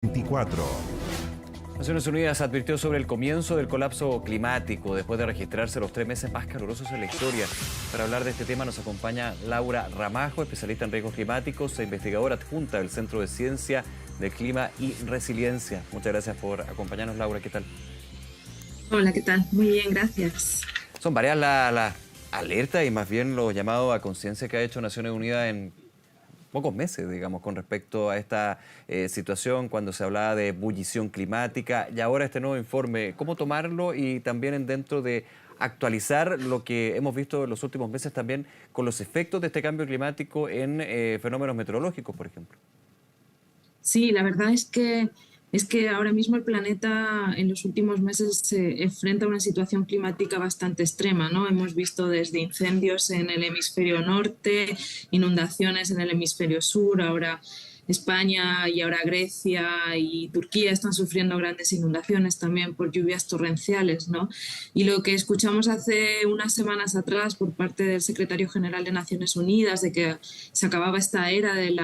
24. Naciones Unidas advirtió sobre el comienzo del colapso climático después de registrarse los 3 meses más calurosos en la historia. Para hablar de este tema nos acompaña Laura Ramajo, especialista en riesgos climáticos e investigadora adjunta del Centro de Ciencia del Clima y Resiliencia. Muchas gracias por acompañarnos, Laura. ¿Qué tal? Hola, ¿qué tal? Muy bien, gracias. Son varias las alertas y más bien los llamados a conciencia que ha hecho Naciones Unidas en pocos meses, digamos, con respecto a esta situación, cuando se hablaba de ebullición climática y ahora este nuevo informe. ¿Cómo tomarlo y también dentro de actualizar lo que hemos visto en los últimos meses también con los efectos de este cambio climático en fenómenos meteorológicos, por ejemplo? Sí, la verdad es que ahora mismo el planeta en los últimos meses se enfrenta a una situación climática bastante extrema, ¿no? Hemos visto desde incendios en el hemisferio norte, inundaciones en el hemisferio sur, ahora España y ahora Grecia y Turquía están sufriendo grandes inundaciones también por lluvias torrenciales, ¿no? Y lo que escuchamos hace unas semanas atrás por parte del secretario general de Naciones Unidas de que se acababa esta era del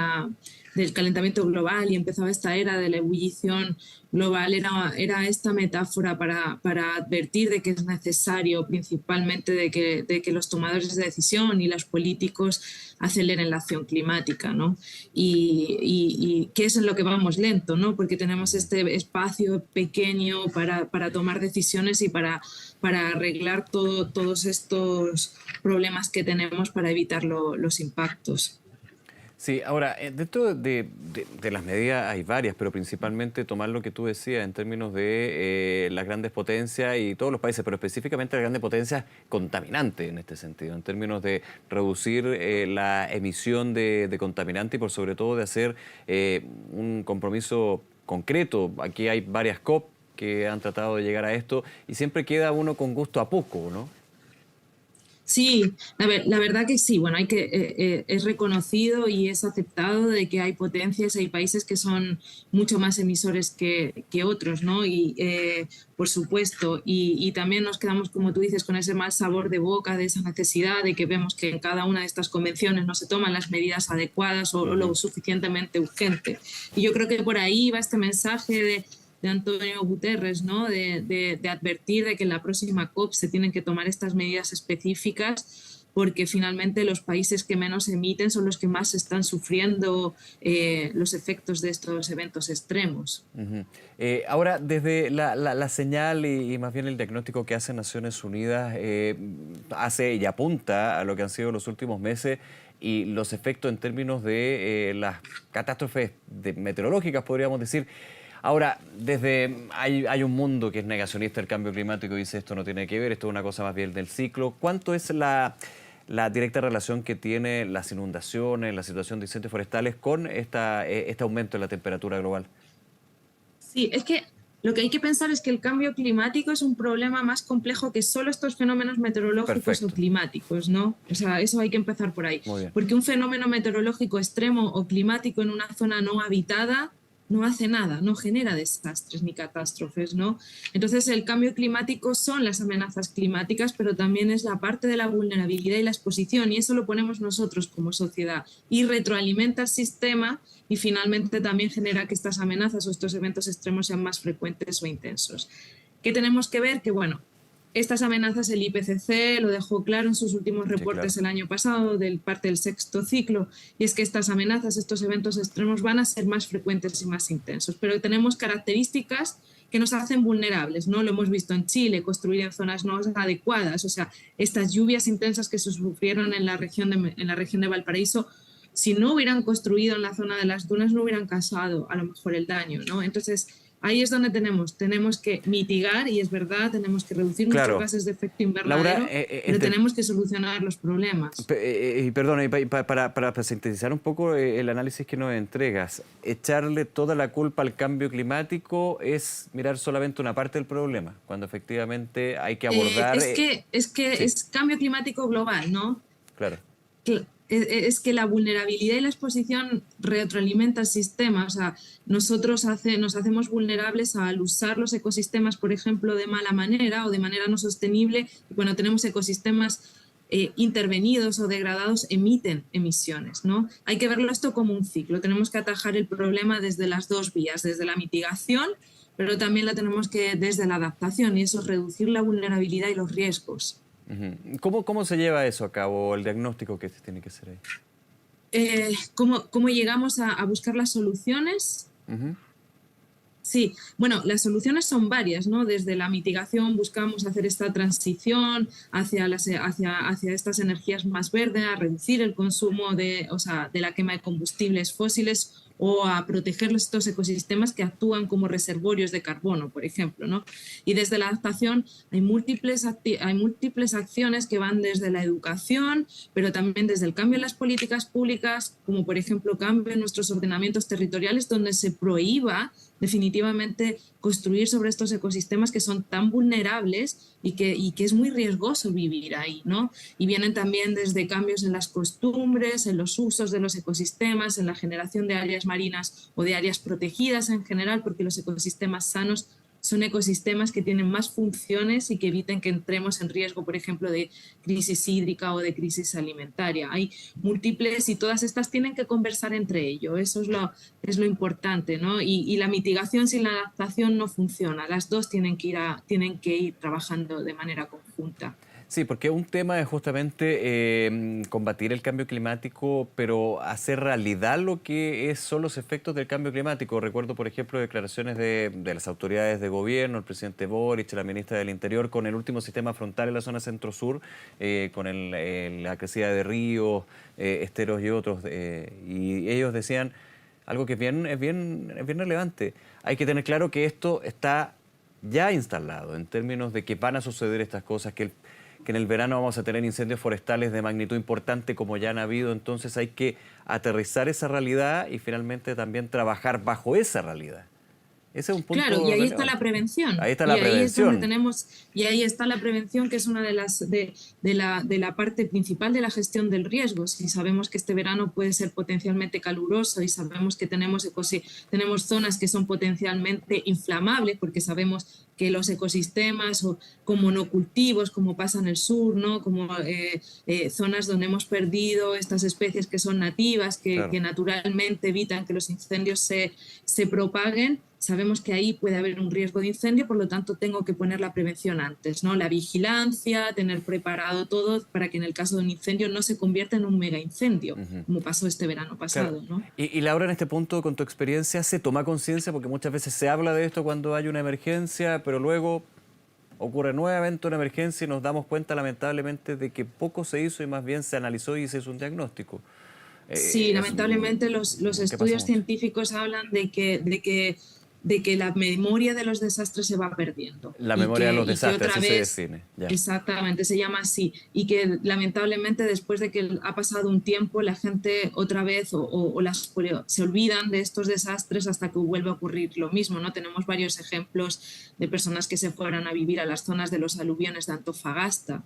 calentamiento global y empezaba esta era de la ebullición global, era esta metáfora para advertir de que es necesario principalmente de que los tomadores de decisión y los políticos aceleren la acción climática, ¿no? Y que es en lo que vamos lento, ¿no? Porque tenemos este espacio pequeño para tomar decisiones y para arreglar todos estos problemas que tenemos para evitar los impactos. Sí, ahora, dentro de las medidas hay varias, pero principalmente tomar lo que tú decías en términos de las grandes potencias y todos los países, pero específicamente las grandes potencias contaminantes en este sentido, en términos de reducir la emisión de contaminantes y por sobre todo de hacer un compromiso concreto. Aquí hay varias COP que han tratado de llegar a esto y siempre queda uno con gusto a poco, ¿no? Sí, la verdad que sí. Bueno, es reconocido y es aceptado de que hay potencias, hay países que son mucho más emisores que otros, ¿no? Y por supuesto, y también nos quedamos, como tú dices, con ese mal sabor de boca, de esa necesidad de que vemos que en cada una de estas convenciones no se toman las medidas adecuadas o lo suficientemente urgente. Y yo creo que por ahí va este mensaje de Antonio Guterres, ¿no? De advertir de que en la próxima COP se tienen que tomar estas medidas específicas porque finalmente los países que menos emiten son los que más están sufriendo los efectos de estos eventos extremos. Ahora, desde la señal y más bien el diagnóstico que hace Naciones Unidas, hace y apunta a lo que han sido los últimos meses y los efectos en términos de las catástrofes meteorológicas, podríamos decir. Ahora, hay un mundo que es negacionista del cambio climático y dice esto no tiene que ver, esto es una cosa más bien del ciclo. ¿Cuánto es la directa relación que tiene las inundaciones, la situación de incendios forestales con este aumento en la temperatura global? Sí, es que lo que hay que pensar es que el cambio climático es un problema más complejo que solo estos fenómenos meteorológicos o Perfecto, climáticos, ¿no? O sea, eso hay que empezar por ahí. muy bien. Porque un fenómeno meteorológico extremo o climático en una zona no habitada no hace nada, no genera desastres ni catástrofes, ¿no? Entonces, el cambio climático son las amenazas climáticas, pero también es la parte de la vulnerabilidad y la exposición, y eso lo ponemos nosotros como sociedad, y retroalimenta el sistema y finalmente también genera que estas amenazas o estos eventos extremos sean más frecuentes o intensos. ¿Qué tenemos que ver? Que, bueno, estas amenazas el IPCC lo dejó claro en sus últimos Sí, claro. reportes el año pasado, del parte del sexto ciclo, y es que estas amenazas, estos eventos extremos van a ser más frecuentes y más intensos, pero tenemos características que nos hacen vulnerables, ¿no? Lo hemos visto en Chile, construir en zonas no adecuadas, o sea, estas lluvias intensas que se sufrieron en la región de Valparaíso, si no hubieran construido en la zona de las dunas, no hubieran causado a lo mejor el daño, ¿no? Entonces, ahí es donde tenemos que mitigar, y es verdad, tenemos que reducir nuestros Claro. gases de efecto Laura, invernadero, pero tenemos que solucionar los problemas. Perdón, para sintetizar un poco el análisis que nos entregas, echarle toda la culpa al cambio climático es mirar solamente una parte del problema, cuando efectivamente hay que abordar... Es que sí, es cambio climático global, ¿no? claro. Es que la vulnerabilidad y la exposición retroalimenta el sistema. O sea, nosotros nos hacemos vulnerables al usar los ecosistemas, por ejemplo, de mala manera o de manera no sostenible. Y cuando tenemos ecosistemas intervenidos o degradados emiten emisiones, ¿no? Hay que verlo esto como un ciclo. Tenemos que atajar el problema desde las dos vías, desde la mitigación, pero también la tenemos que desde la adaptación, y eso es reducir la vulnerabilidad y los riesgos. ¿Cómo se lleva eso a cabo, el diagnóstico que se tiene que hacer ahí? ¿Cómo llegamos a buscar las soluciones? Ujú. Sí, bueno, las soluciones son varias, ¿no? Desde la mitigación buscamos hacer esta transición hacia estas energías más verdes, a reducir el consumo de la quema de combustibles fósiles o a proteger estos ecosistemas que actúan como reservorios de carbono, por ejemplo, ¿no? Y desde la adaptación hay múltiples acciones que van desde la educación, pero también desde el cambio en las políticas públicas, como por ejemplo cambio en nuestros ordenamientos territoriales, donde se prohíba definitivamente construir sobre estos ecosistemas que son tan vulnerables y que es muy riesgoso vivir ahí, ¿no? Y vienen también desde cambios en las costumbres, en los usos de los ecosistemas, en la generación de áreas marinas o de áreas protegidas en general, porque los ecosistemas sanos son ecosistemas que tienen más funciones y que eviten que entremos en riesgo, por ejemplo, de crisis hídrica o de crisis alimentaria. Hay múltiples y todas estas tienen que conversar entre ellos. Eso es lo importante, ¿no? Y la mitigación sin la adaptación no funciona. Las dos tienen que ir trabajando de manera conjunta. Sí, porque un tema es justamente combatir el cambio climático, pero hacer realidad lo que son los efectos del cambio climático. Recuerdo, por ejemplo, declaraciones de las autoridades de gobierno, el presidente Boric, la ministra del Interior, con el último sistema frontal en la zona centro-sur, con la crecida de ríos, esteros y otros. Y ellos decían algo que es bien relevante. Hay que tener claro que esto está ya instalado en términos de que van a suceder estas cosas, que en el verano vamos a tener incendios forestales de magnitud importante como ya han habido. Entonces hay que aterrizar esa realidad y finalmente también trabajar bajo esa realidad. Ese es un punto Claro, y ahí está relevante. la prevención. Ahí está Y la ahí es donde prevención. tenemos, y ahí está la prevención, que es una de la parte principal de la gestión del riesgo. Si sabemos que este verano puede ser potencialmente caluroso y sabemos que tenemos zonas que son potencialmente inflamables, porque sabemos que los ecosistemas o como monocultivos, como pasa en el sur, ¿no? Como zonas donde hemos perdido estas especies que son nativas, Claro. que naturalmente evitan que los incendios se propaguen. Sabemos que ahí puede haber un riesgo de incendio, por lo tanto tengo que poner la prevención antes, ¿no? La vigilancia, tener preparado todo para que en el caso de un incendio no se convierta en un mega incendio, como pasó este verano Claro. pasado, ¿no? Y Laura, en este punto, con tu experiencia, ¿se toma conciencia? Porque muchas veces se habla de esto cuando hay una emergencia, pero luego ocurre nuevamente una emergencia y nos damos cuenta, lamentablemente, de que poco se hizo y más bien se analizó y se hizo un diagnóstico. Sí, Es lamentablemente los que pasa estudios mucho. científicos hablan de que la memoria de los desastres se va perdiendo La y memoria de que, los y que desastres, otra así se vez, define. Ya. exactamente, se llama así, y que lamentablemente después de que ha pasado un tiempo la gente otra vez se olvidan de estos desastres hasta que vuelve a ocurrir lo mismo, ¿no? Tenemos varios ejemplos de personas que se fueron a vivir a las zonas de los aluviones de Antofagasta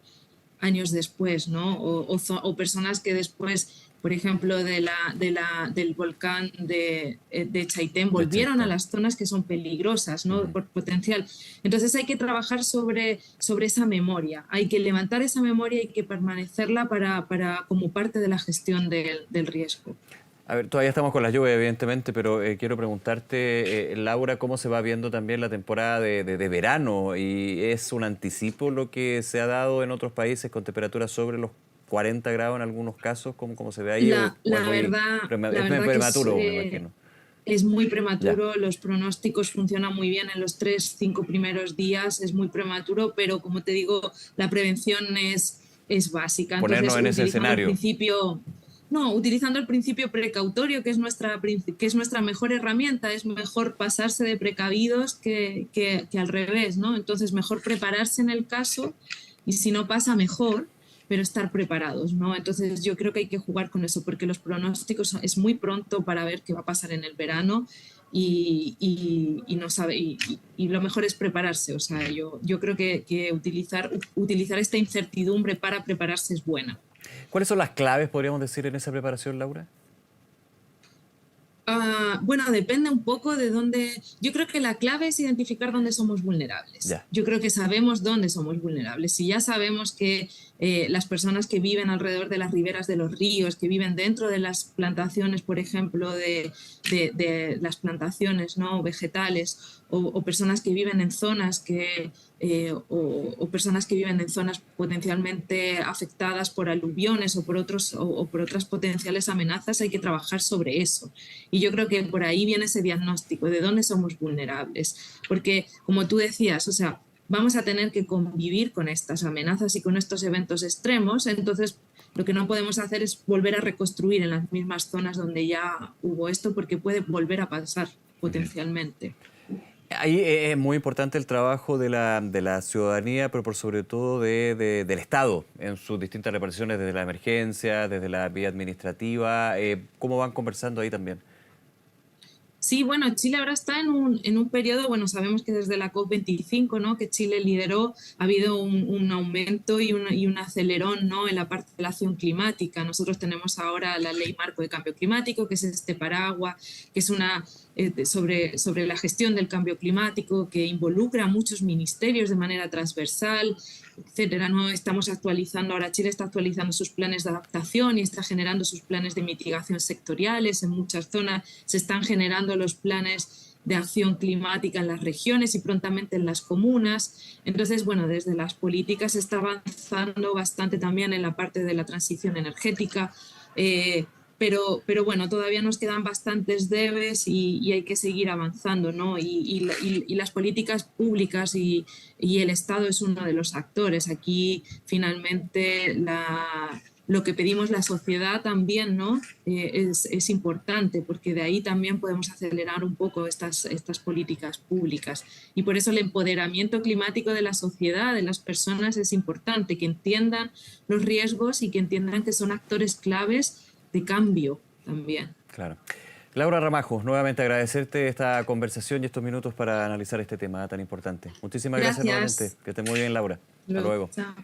años después, ¿no? O personas que después, por ejemplo, del volcán de Chaitén, De volvieron a Chaitén. las zonas que son peligrosas, ¿no? Ujú. Por potencial. Entonces hay que trabajar sobre esa memoria, hay que levantar esa memoria y hay que permanecerla como parte de la gestión del riesgo. A ver, todavía estamos con las lluvias, evidentemente, pero quiero preguntarte, Laura, cómo se va viendo también la temporada de verano y es un anticipo lo que se ha dado en otros países con temperaturas sobre los 40 grados en algunos casos, ¿cómo se ve ahí? ¿O es La es muy verdad que prematuro, me imagino? es muy Ya, prematuro, los pronósticos funcionan muy bien en los 3, 5 primeros días, es muy prematuro, pero como te digo, la prevención es básica. Entonces, ponernos en ese escenario. utilizando el principio precautorio, que es nuestra mejor herramienta, es mejor pasarse de precavidos que al revés, ¿no? Entonces, mejor prepararse en el caso y si no pasa, mejor, pero estar preparados, ¿no? Entonces yo creo que hay que jugar con eso porque los pronósticos es muy pronto para ver qué va a pasar en el verano y no sabe y lo mejor es prepararse. O sea, yo creo que utilizar esta incertidumbre para prepararse es buena. ¿Cuáles son las claves, podríamos decir, en esa preparación, Laura? Bueno, depende un poco de dónde. Yo creo que la clave es identificar dónde somos vulnerables. Ya. Yo creo que sabemos dónde somos vulnerables. Si ya sabemos que las personas que viven alrededor de las riberas de los ríos, que viven dentro de las plantaciones, por ejemplo, de las plantaciones, ¿no? vegetales, o personas que viven en zonas o personas que viven en zonas potencialmente afectadas por aluviones o por otras potenciales amenazas. Hay que trabajar sobre eso. Y yo creo que por ahí viene ese diagnóstico de dónde somos vulnerables. Porque, como tú decías, o sea, vamos a tener que convivir con estas amenazas y con estos eventos extremos. Entonces, lo que no podemos hacer es volver a reconstruir en las mismas zonas donde ya hubo esto, porque puede volver a pasar potencialmente. Ahí es muy importante el trabajo de la ciudadanía, pero por sobre todo del Estado, en sus distintas reparticiones, desde la emergencia, desde la vía administrativa. ¿Cómo van conversando ahí también? Sí, bueno, Chile ahora está en un periodo, bueno, sabemos que desde la COP25, ¿no? que Chile lideró, ha habido un aumento y un acelerón, ¿no? en la parte de la acción climática. Nosotros tenemos ahora la Ley Marco de Cambio Climático, que es este paraguas, que es sobre la gestión del cambio climático, que involucra a muchos ministerios de manera transversal, etcétera, ¿no? Estamos actualizando, ahora Chile está actualizando sus planes de adaptación y está generando sus planes de mitigación sectoriales. En muchas zonas se están generando los planes de acción climática en las regiones y prontamente en las comunas. Entonces, bueno, desde las políticas se está avanzando bastante también en la parte de la transición energética. Pero bueno, todavía nos quedan bastantes debes y hay que seguir avanzando, ¿no? Y las políticas públicas y el Estado es uno de los actores. Aquí finalmente lo que pedimos la sociedad también, ¿no? Es importante, porque de ahí también podemos acelerar un poco estas políticas públicas. Y por eso el empoderamiento climático de la sociedad, de las personas, es importante, que entiendan los riesgos y que entiendan que son actores claves de cambio también. Claro. Laura Ramajo, nuevamente agradecerte esta conversación y estos minutos para analizar este tema tan importante. Muchísimas gracias nuevamente. Gracias. Que esté muy bien, Laura. Hasta luego. Chao.